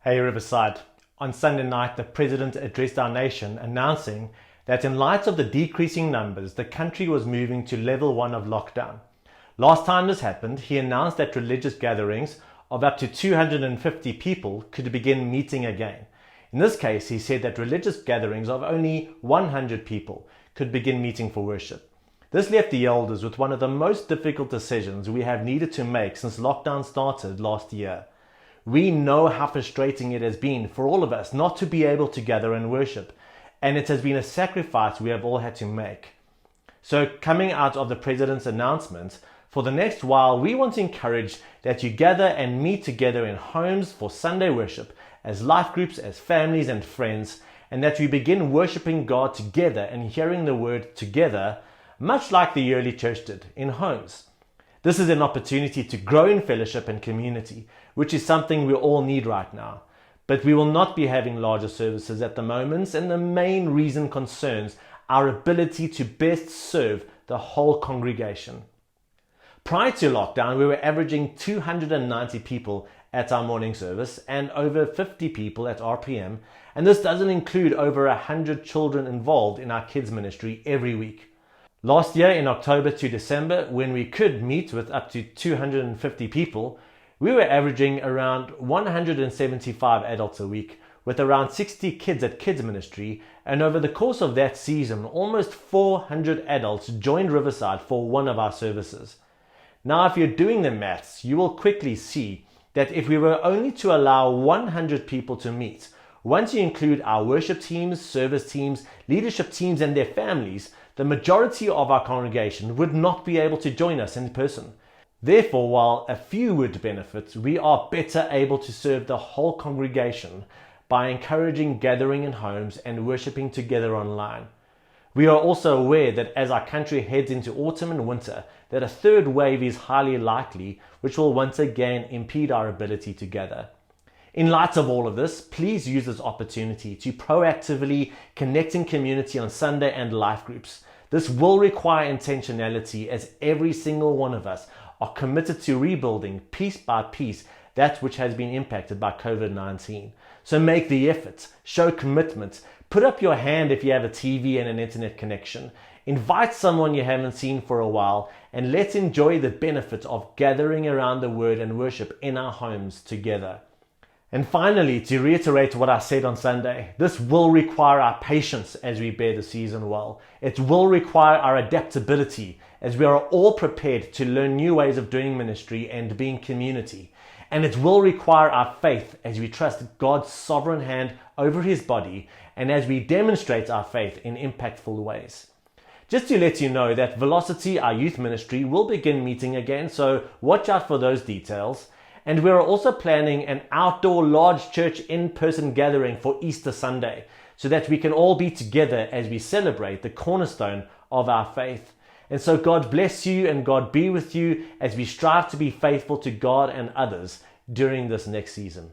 Hey Riverside. On Sunday night, the President addressed our nation announcing that in light of the decreasing numbers, the country was moving to level 1 of lockdown. Last time this happened, he announced that religious gatherings of up to 250 people could begin meeting again. In this case, he said that religious gatherings of only 100 people could begin meeting for worship. This left the elders with one of the most difficult decisions we have needed to make since lockdown started last year. We know how frustrating it has been for all of us not to be able to gather and worship, and it has been a sacrifice we have all had to make. So coming out of the President's announcement, for the next while we want to encourage that you gather and meet together in homes for Sunday worship, as life groups, as families and friends, and that we begin worshiping God together and hearing the word together, much like the early church did, in homes. This is an opportunity to grow in fellowship and community, which is something we all need right now. But we will not be having larger services at the moment, and the main reason concerns our ability to best serve the whole congregation. Prior to lockdown, we were averaging 290 people at our morning service and over 50 people at RPM, and this doesn't include over 100 children involved in our kids ministry every week. Last year in October to December, when we could meet with up to 250 people, we were averaging around 175 adults a week, with around 60 kids at kids ministry, and over the course of that season, almost 400 adults joined Riverside for one of our services. Now, if you're doing the maths, you will quickly see that if we were only to allow 100 people to meet, once you include our worship teams, service teams, leadership teams and their families, the majority of our congregation would not be able to join us in person. Therefore, while a few would benefit, we are better able to serve the whole congregation by encouraging gathering in homes and worshiping together online. We are also aware that as our country heads into autumn and winter, that a third wave is highly likely, which will once again impede our ability to gather. In light of all of this, please use this opportunity to proactively connect in community on Sunday and life groups. This will require intentionality, as every single one of us are committed to rebuilding piece by piece that which has been impacted by COVID-19. So make the effort, show commitment, put up your hand if you have a TV and an internet connection, invite someone you haven't seen for a while, and let's enjoy the benefit of gathering around the word and worship in our homes together. And finally, to reiterate what I said on Sunday, this will require our patience as we bear the season well. It will require our adaptability as we are all prepared to learn new ways of doing ministry and being community. And it will require our faith as we trust God's sovereign hand over His body and as we demonstrate our faith in impactful ways. Just to let you know that Velocity, our youth ministry, will begin meeting again, so watch out for those details. And we're also planning an outdoor large church in-person gathering for Easter Sunday, so that we can all be together as we celebrate the cornerstone of our faith. And so God bless you and God be with you as we strive to be faithful to God and others during this next season.